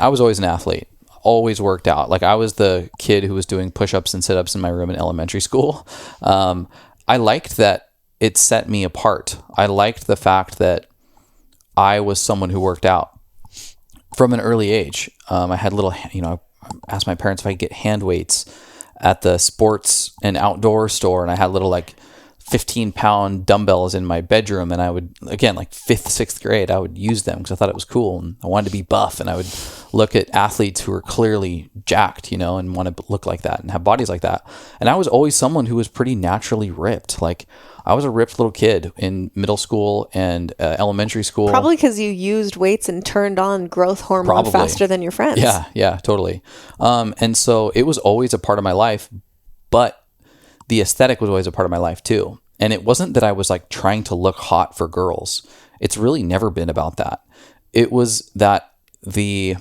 I was always an athlete, always worked out. Like I was the kid who was doing push-ups and sit-ups in my room in elementary school. I liked that it set me apart. I liked the fact that I was someone who worked out from an early age. I had little, I asked my parents if I could get hand weights at the sports and outdoor store. And I had little 15-pound dumbbells in my bedroom. And I would, again, like 5th, 6th grade, I would use them because I thought it was cool. And I wanted to be buff. And I would look at athletes who were clearly jacked, and want to look like that and have bodies like that. And I was always someone who was pretty naturally ripped. Like I was a ripped little kid in middle school and elementary school. Probably because you used weights and turned on growth hormone faster than your friends. Yeah, totally. And so it was always a part of my life, but the aesthetic was always a part of my life too. And it wasn't that I was like trying to look hot for girls. It's really never been about that. It was that the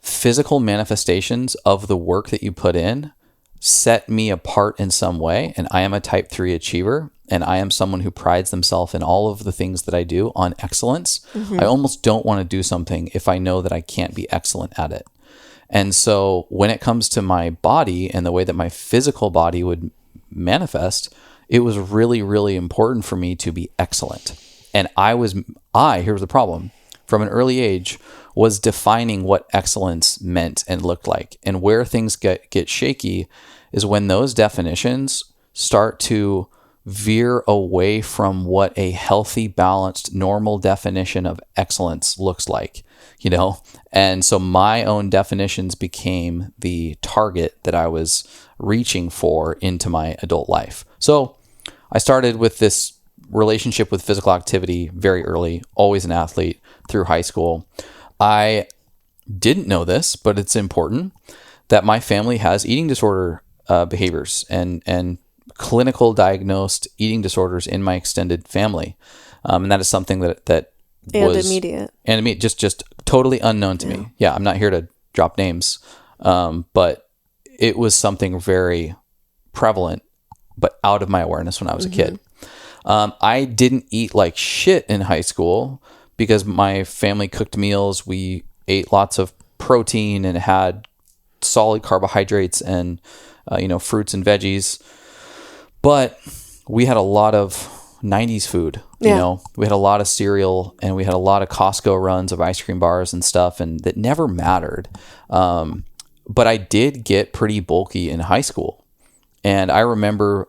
physical manifestations of the work that you put in set me apart in some way. And I am a type 3 achiever, and I am someone who prides themselves in all of the things that I do on excellence. I almost don't want to do something if I know that I can't be excellent at it. And so when it comes to my body and the way that my physical body would manifest, it was really, really important for me to be excellent. And here's the problem, from an early age, was defining what excellence meant and looked like. And where things get shaky is when those definitions start to veer away from what a healthy, balanced, normal definition of excellence looks like, And so my own definitions became the target that I was reaching for into my adult life. So I started with this relationship with physical activity very early, always an athlete through high school. I didn't know this, but it's important that my family has eating disorder behaviors and clinical diagnosed eating disorders in my extended family. And that is something that was immediate, just totally unknown to me. Yeah. I'm not here to drop names. But it was something very prevalent, but out of my awareness when I was a kid. I didn't eat like shit in high school because my family cooked meals. We ate lots of protein and had solid carbohydrates and, fruits and veggies. But we had a lot of 90s food, we had a lot of cereal and we had a lot of Costco runs of ice cream bars and stuff, and that never mattered. But I did get pretty bulky in high school. And I remember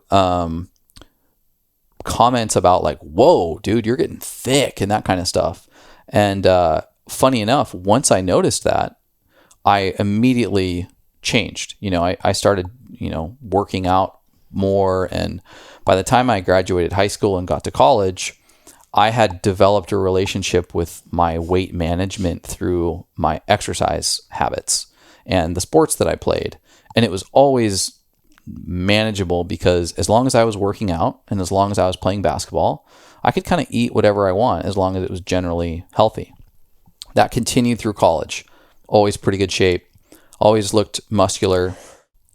comments about like, whoa, dude, you're getting thick and that kind of stuff. And funny enough, once I noticed that, I immediately changed. I started, working out more. And by the time I graduated high school and got to college, I had developed a relationship with my weight management through my exercise habits and the sports that I played. And it was always manageable because as long as I was working out and as long as I was playing basketball, I could kind of eat whatever I want as long as it was generally healthy. That continued through college. Always pretty good shape. Always looked muscular.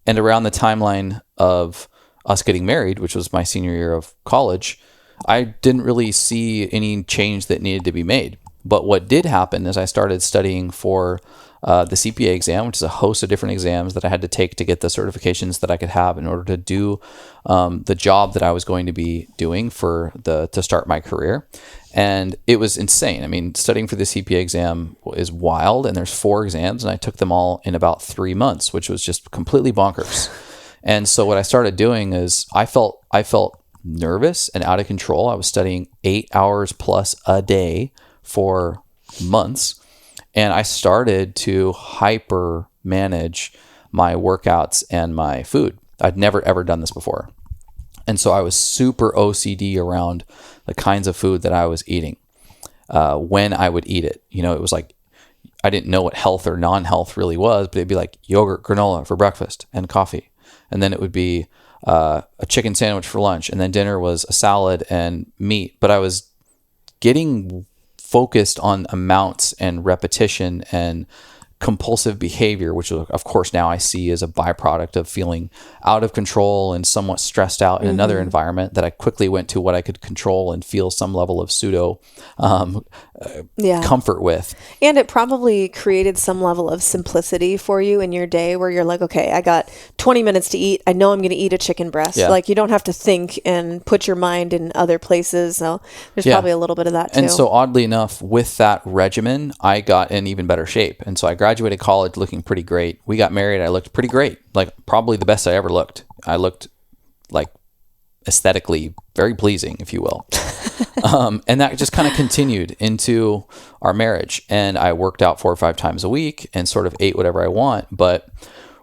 And around the timeline of us getting married, which was my senior year of college, I didn't really see any change that needed to be made. But what did happen is I started studying for the CPA exam, which is a host of different exams that I had to take to get the certifications that I could have in order to do the job that I was going to be doing to start my career. And it was insane. I mean, studying for the CPA exam is wild, and there's 4 exams, and I took them all in about 3 months, which was just completely bonkers. And so what I started doing is I felt nervous and out of control. I was studying 8 hours plus a day for months. And I started to hyper manage my workouts and my food. I'd never, ever done this before. And so I was super OCD around the kinds of food that I was eating when I would eat it. It was like, I didn't know what health or non-health really was, but it'd be like yogurt, granola for breakfast and coffee. And then it would be a chicken sandwich for lunch. And then dinner was a salad and meat. But I was getting focused on amounts and repetition and compulsive behavior, which of course now I see as a byproduct of feeling out of control and somewhat stressed out in another environment, that I quickly went to what I could control and feel some level of pseudo comfort with. And it probably created some level of simplicity for you in your day where you're like, okay, I got 20 minutes to eat. I know I'm going to eat a chicken breast. Yeah. Like you don't have to think and put your mind in other places. So there's probably a little bit of that too. And so oddly enough, with that regimen, I got in even better shape. And so I graduated college looking pretty great. We got married. I looked pretty great. Like probably the best I ever looked. I looked like aesthetically very pleasing, if you will. And that just kind of continued into our marriage. And I worked out 4 or 5 times a week and sort of ate whatever I want. But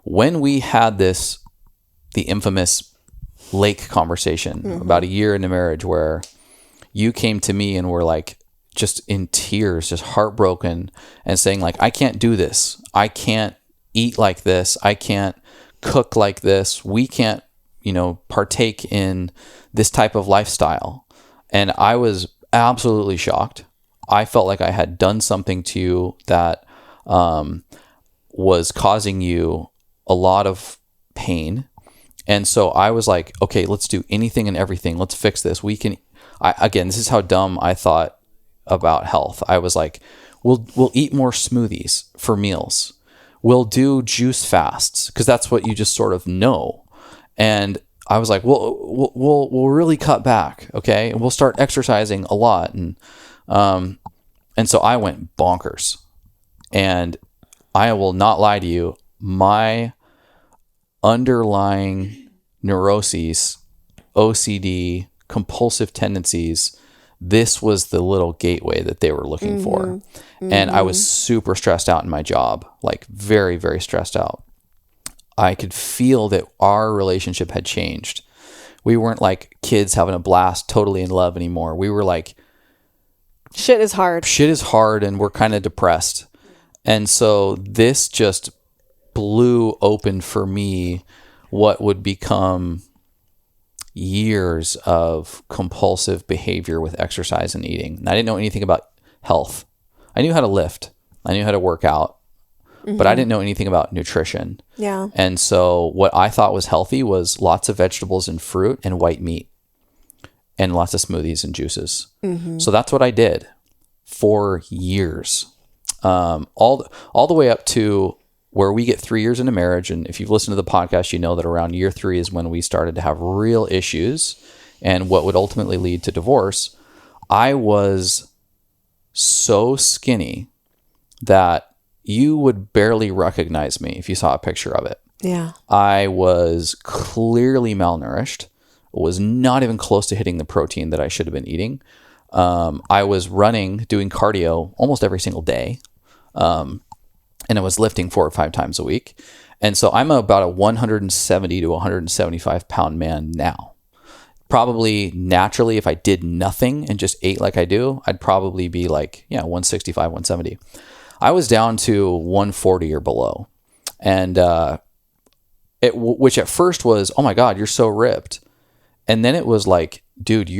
when we had the infamous lake conversation about a year into marriage where you came to me and were like just in tears, just heartbroken and saying like, I can't do this. I can't eat like this. I can't cook like this. We can't, partake in this type of lifestyle. And I was absolutely shocked. I felt like I had done something to you that was causing you a lot of pain. And so I was like, okay, let's do anything and everything. Let's fix this. Again, this is how dumb I thought about health. I was like, we'll eat more smoothies for meals. We'll do juice fasts because that's what you just sort of know. And I was like, we'll really cut back, okay? And we'll start exercising a lot. And so I went bonkers. And I will not lie to you, my underlying neuroses, OCD, compulsive tendencies, this was the little gateway that they were looking for. And I was super stressed out in my job, like very, very stressed out. I could feel that our relationship had changed. We weren't like kids having a blast, totally in love anymore. We were like, shit is hard and we're kind of depressed. And so this just blew open for me what would become years of compulsive behavior with exercise and eating. And I didn't know anything about health. I knew how to lift. I knew how to work out. But I didn't know anything about nutrition. Yeah. And so what I thought was healthy was lots of vegetables and fruit and white meat and lots of smoothies and juices. So that's what I did for years. All the way up to where we get 3 years into marriage. And if you've listened to the podcast, you know that around year 3 is when we started to have real issues and what would ultimately lead to divorce. I was so skinny that you would barely recognize me if you saw a picture of it. Yeah. I was clearly malnourished, was not even close to hitting the protein that I should have been eating. I was doing cardio almost every single day. And I was lifting 4 or 5 times a week. And so I'm about a 170 to 175 pound man now. Probably naturally, if I did nothing and just ate like I do, I'd probably be like, 165, 170. I was down to 140 or below. And which at first was, oh my God, you're so ripped. And then it was like, dude,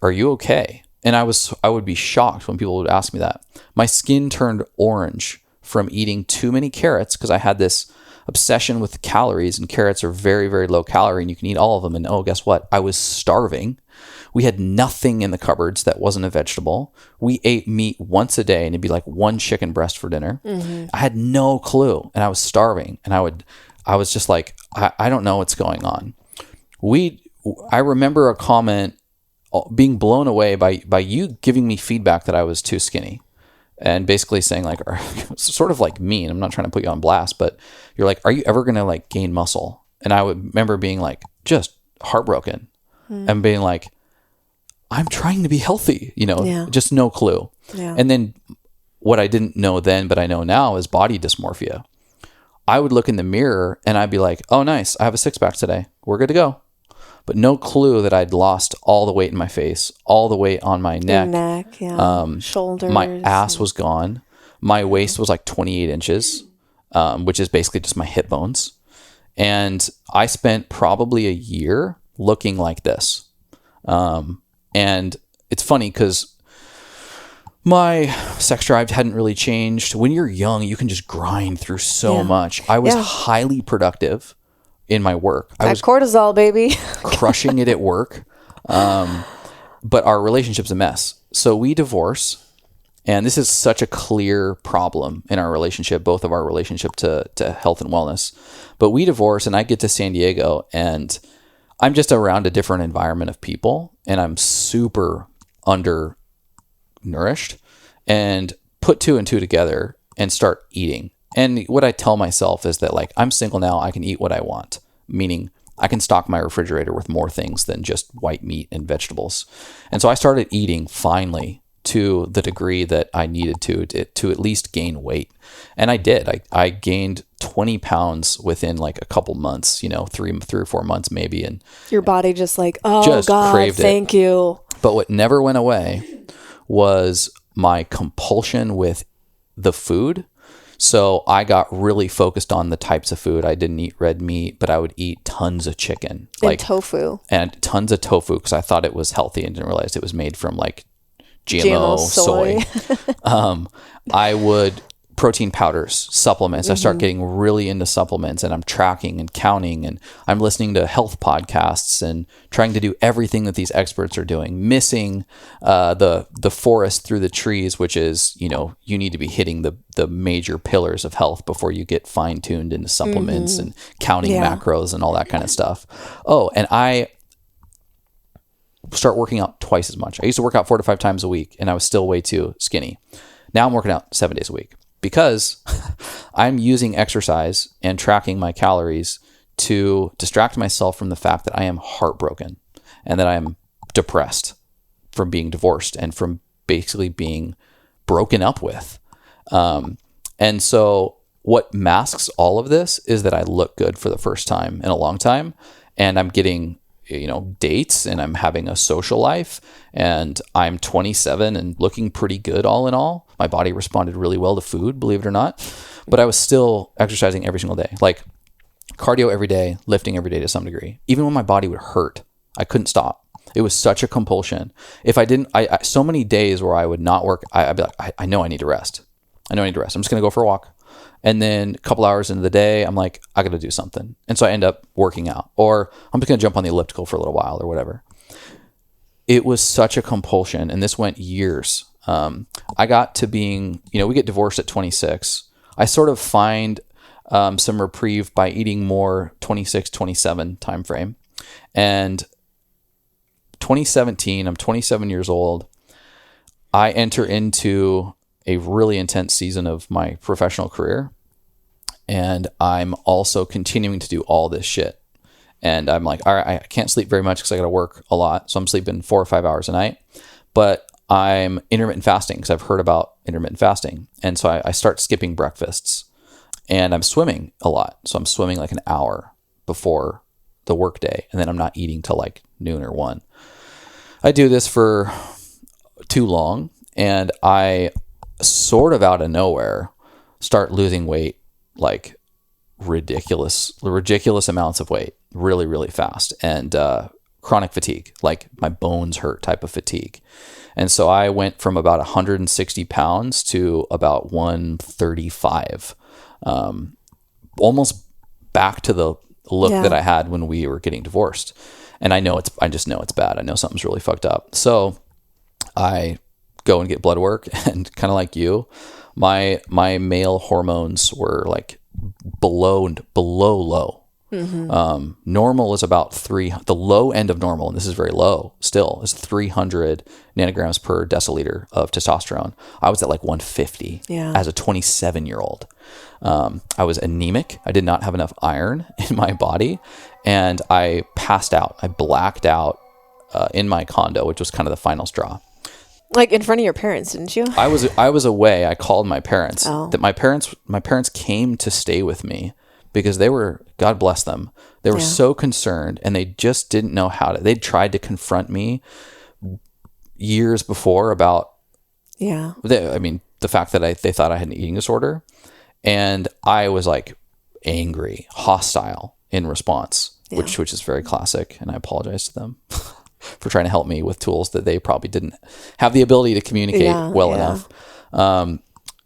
are you okay? And I would be shocked when people would ask me that. My skin turned orange from eating too many carrots because I had this obsession with calories, and carrots are very, very low calorie and you can eat all of them. And guess what? I was starving. We had nothing in the cupboards that wasn't a vegetable. We ate meat once a day and it'd be like 1 chicken breast for dinner. I had no clue and I was starving. And I was just like, I don't know what's going on. I remember a comment being blown away by you giving me feedback that I was too skinny and basically saying like, sort of like mean, I'm not trying to put you on blast, but you're like, are you ever going to like gain muscle? And I would remember being like, just heartbroken and being like, I'm trying to be healthy, just no clue. Yeah. And then what I didn't know then, but I know now is body dysmorphia. I would look in the mirror and I'd be like, oh, nice. I have a 6-pack today. We're good to go. But no clue that I'd lost all the weight in my face, all the weight on my neck. Shoulders. My ass was gone. My waist was like 28 inches, which is basically just my hip bones. And I spent probably a year looking like this. And it's funny because my sex drive hadn't really changed. When you're young, you can just grind through so much. I was highly productive in my work. I was cortisol, baby. crushing it at work. But our relationship's a mess. So we divorce. And this is such a clear problem in our relationship, both of our relationship to health and wellness. But we divorce and I get to San Diego and I'm just around a different environment of people and I'm super undernourished and put two and two together and start eating. And what I tell myself is that like, I'm single now, I can eat what I want, meaning I can stock my refrigerator with more things than just white meat and vegetables. And so I started eating finally to the degree that I needed to at least gain weight. And I did. I gained 20 pounds within like a couple months, 3 or 4 months maybe. And your body just like, oh just God, thank you. But what never went away was my compulsion with the food. So I got really focused on the types of food. I didn't eat red meat, but I would eat tons of chicken. And tofu. And tons of tofu because I thought it was healthy and didn't realize it was made from like GMO soy. I would protein powders, supplements. Mm-hmm. I start getting really into supplements and I'm tracking and counting and I'm listening to health podcasts and trying to do everything that these experts are doing, missing the forest through the trees, which is, you need to be hitting the major pillars of health before you get fine tuned into supplements and counting macros and all that kind of stuff. Oh, and I start working out twice as much. I used to work out 4 to 5 times a week and I was still way too skinny. Now I'm working out 7 days a week because I'm using exercise and tracking my calories to distract myself from the fact that I am heartbroken and that I am depressed from being divorced and from basically being broken up with. And so what masks all of this is that I look good for the first time in a long time and I'm getting dates and I'm having a social life and I'm 27 and looking pretty good all in all. My body responded really well to food, believe it or not, but I was still exercising every single day, like cardio every day, lifting every day to some degree. Even when my body would hurt, I couldn't stop. It was such a compulsion. If I didn't, so many days where I would not work, I'd be like, I know I need to rest. I'm just going to go for a walk. And then a couple hours into the day, I'm like, I got to do something. And so I end up working out or I'm just going to jump on the elliptical for a little while or whatever. It was such a compulsion. And this went years. I got to being, we get divorced at 26. I sort of find some reprieve by eating more 26, 27 timeframe. And 2017, I'm 27 years old. I enter into a really intense season of my professional career. And I'm also continuing to do all this shit. And I'm like, all right, I can't sleep very much because I got to work a lot. So I'm sleeping 4 or 5 hours a night. But I'm intermittent fasting because I've heard about intermittent fasting. And so I start skipping breakfasts. And I'm swimming a lot. So I'm swimming like an hour before the work day. And then I'm not eating till like noon or 1. I do this for too long. And I sort of out of nowhere start losing weight, like ridiculous amounts of weight really, really fast. And chronic fatigue, like my bones hurt type of fatigue. And so I went from about 160 pounds to about 135, almost back to the look that I had when we were getting divorced. And I just know it's bad. I know something's really fucked up. So I go and get blood work and kind of like you, my male hormones were like below low. Mm-hmm. Normal is about 3, the low end of normal, and this is very low still, is 300 nanograms per deciliter of testosterone. I was at like 150 as a 27-year-old. I was anemic. I did not have enough iron in my body, and I passed out. I blacked out in my condo, which was kind of the final straw. Like in front of your parents, didn't you? I was away. I called my parents. That my parents came to stay with me because they were, God bless them, they were so concerned and they just didn't know how to. They'd tried to confront me years before about the fact that they thought I had an eating disorder, and I was like angry, hostile in response, which is very classic, and I apologize to them. For trying to help me with tools that they probably didn't have the ability to communicate well enough.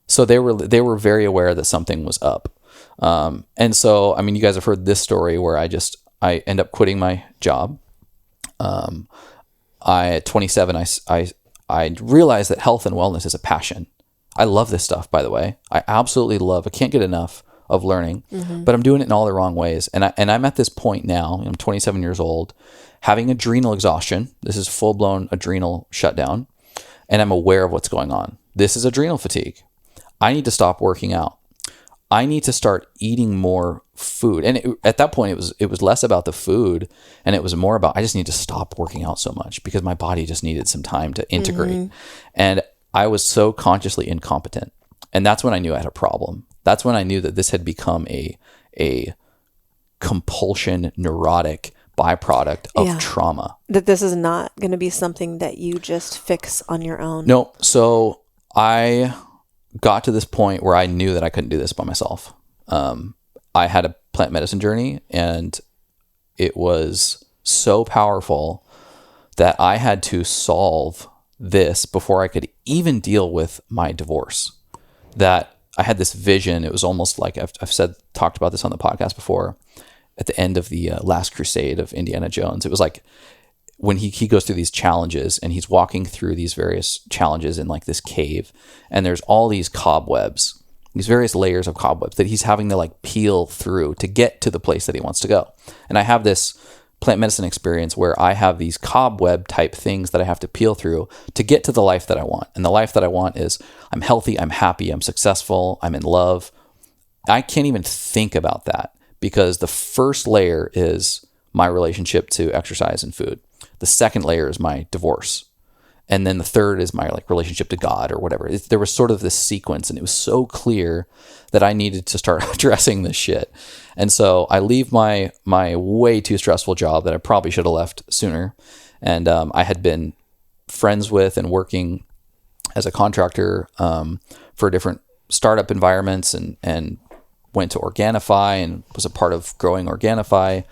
So they were very aware that something was up. And so, I mean, you guys have heard this story where I end up quitting my job. At 27, I realized that health and wellness is a passion. I love this stuff, by the way. I absolutely love. I can't get enough of learning, but I'm doing it in all the wrong ways. And I'm at this point now. I'm 27 years old, having adrenal exhaustion. This is full blown adrenal shutdown, and I'm aware of what's going on. This is adrenal fatigue. I need to stop working out. I need to start eating more food. And at that point, it was less about the food, and it was more about I just need to stop working out so much because my body just needed some time to integrate. And I was so consciously incompetent. And that's when I knew I had a problem. That's when I knew that this had become a compulsion, neurotic byproduct of trauma. That this is not going to be something that you just fix on your own. No. So I got to this point where I knew that I couldn't do this by myself. I had a plant medicine journey, and it was so powerful that I had to solve this before I could even deal with my divorce. That I had this vision. It was almost like I've talked about this on the podcast before. At the end of the Last Crusade of Indiana Jones, it was like when he goes through these challenges, and he's walking through these various challenges in like this cave, and there's all these cobwebs, these various layers of cobwebs that he's having to like peel through to get to the place that he wants to go. And I have this plant medicine experience where I have these cobweb type things that I have to peel through to get to the life that I want. And the life that I want is I'm healthy, I'm happy, I'm successful, I'm in love. I can't even think about that because the first layer is my relationship to exercise and food. The second layer is my divorce. And then the third is my like relationship to God or whatever. There was sort of this sequence, and it was so clear that I needed to start addressing this shit. And so I leave my way too stressful job that I probably should have left sooner. And I had been friends with and working as a contractor for different startup environments, and went to Organifi and was a part of growing Organifi.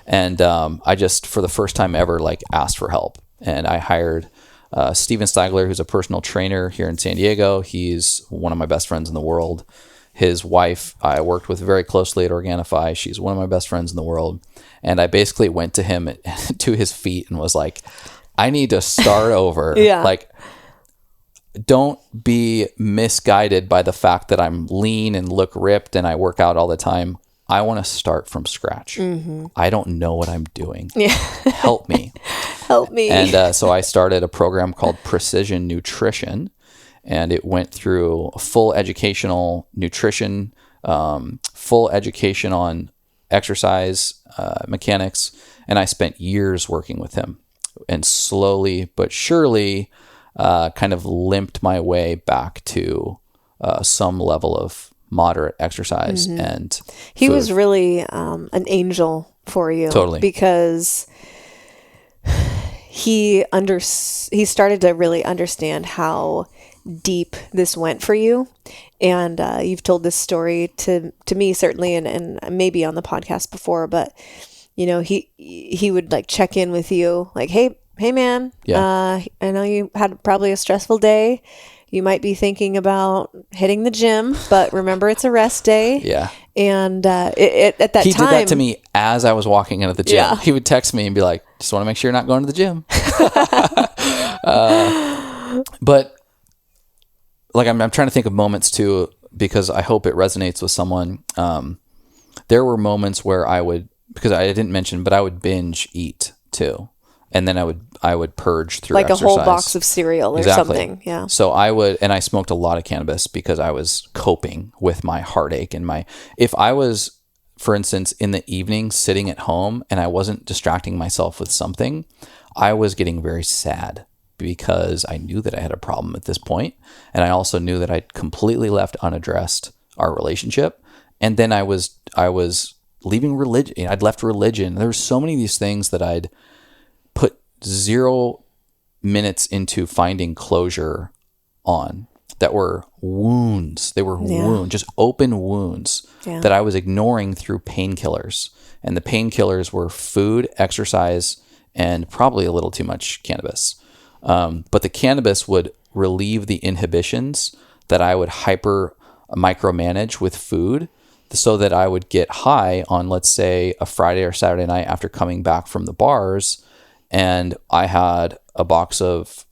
And I just, for the first time ever, like asked for help. And I hired Steven Steigler, who's a personal trainer here in San Diego. He's one of my best friends in the world. His wife, I worked with very closely at Organifi. She's one of my best friends in the world. And I basically went to him to his feet and was like, I need to start over. Like, don't be misguided by the fact that I'm lean and look ripped and I work out all the time. I want to start from scratch. I don't know what I'm doing. Help me. Help me. And so I started a program called Precision Nutrition, and it went through a full educational nutrition, full education on exercise mechanics, and I spent years working with him, and slowly but surely kind of limped my way back to some level of moderate exercise. And he food. Was really an angel for you. Totally. Because he started to really understand how deep this went for you. And you've told this story to me, certainly, and maybe on the podcast before, but you know, he would like check in with you like, hey man, I know you had probably a stressful day. You might be thinking about hitting the gym, but remember it's a rest day. Yeah. And at that time... He did that to me as I was walking into the gym. Yeah. He would text me and be like, just want to make sure you're not going to the gym. But like, I'm trying to think of moments too, because I hope it resonates with someone. There were moments where I would, because I didn't mention, but I would binge eat too. And then I would purge through like exercise. A whole box of cereal or something. Yeah. So I smoked a lot of cannabis because I was coping with my heartache and if I was, for instance, in the evening sitting at home and I wasn't distracting myself with something, I was getting very sad because I knew that I had a problem at this point. And I also knew that I'd completely left unaddressed our relationship. And then I was leaving religion. I'd left religion. There were so many of these things that I'd put 0 minutes into finding closure on that were wounds. They were wounds, just open wounds that I was ignoring through painkillers. And the painkillers were food, exercise, and probably a little too much cannabis. But the cannabis would relieve the inhibitions that I would hyper micromanage with food, so that I would get high on, let's say, a Friday or Saturday night after coming back from the bars, and I had a box of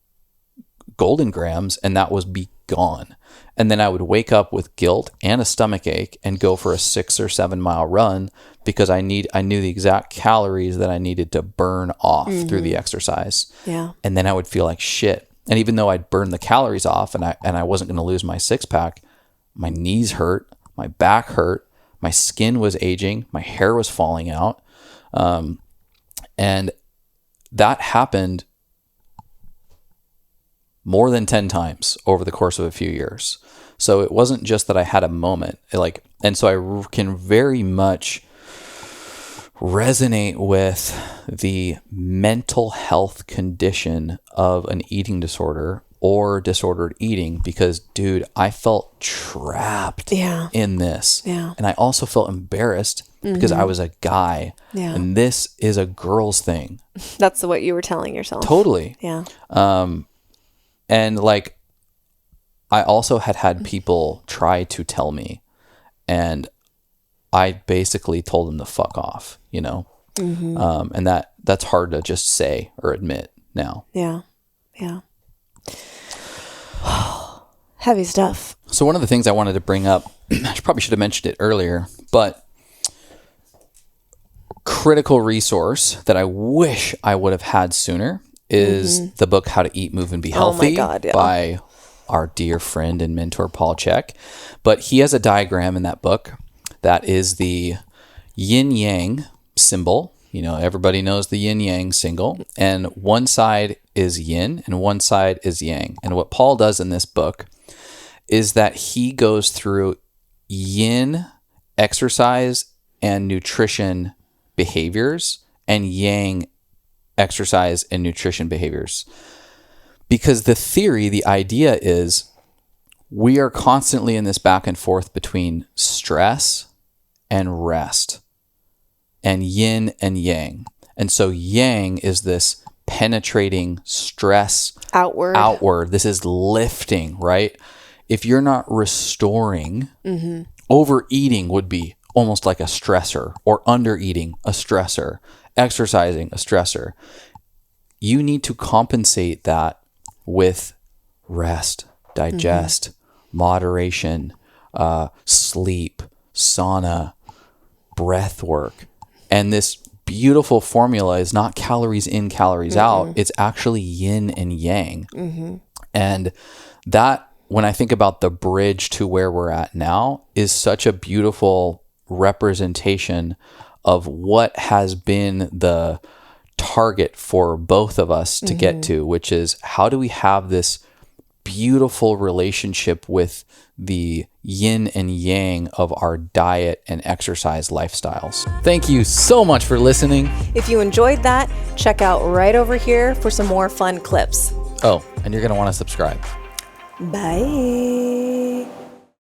golden grams and that was be gone. And then I would wake up with guilt and a stomach ache and go for a 6 or 7 mile run because I knew the exact calories that I needed to burn off through the exercise. Yeah. And then I would feel like shit. And even though I'd burn the calories off and I wasn't going to lose my 6-pack, my knees hurt, my back hurt, my skin was aging, my hair was falling out. And that happened more than 10 times over the course of a few years. So it wasn't just that I had a moment. And so I can very much resonate with the mental health condition of an eating disorder or disordered eating because, dude, I felt trapped in this. Yeah. And I also felt embarrassed because I was a guy. Yeah. And this is a girl's thing. That's what you were telling yourself. Totally. Yeah. And like, I also had people try to tell me, and I basically told them to fuck off, you know? And that's hard to just say or admit now. Yeah. Yeah. Heavy stuff. So one of the things I wanted to bring up, I probably should have mentioned it earlier, but critical resource that I wish I would have had sooner is the book How to Eat, Move, and Be Healthy by our dear friend and mentor, Paul Chek. But he has a diagram in that book that is the yin-yang symbol. You know, everybody knows the yin-yang symbol. And one side is yin and one side is yang. And what Paul does in this book is that he goes through yin exercise and nutrition behaviors and yang exercise and nutrition behaviors. Because the idea is we are constantly in this back and forth between stress and rest and yin and yang. And so yang is this penetrating stress outward. This is lifting, right? If you're not restoring, overeating would be almost like a stressor, or undereating a stressor, exercising a stressor. You need to compensate that with rest, digest, moderation, sleep, sauna, breath work. And this beautiful formula is not calories in, calories out. It's actually yin and yang. And that, when I think about the bridge to where we're at now, is such a beautiful representation of what has been the target for both of us to get to, which is how do we have this beautiful relationship with the yin and yang of our diet and exercise lifestyles. Thank you so much for listening. If you enjoyed that, check out right over here for some more fun clips. Oh, and you're going to want to subscribe. Bye.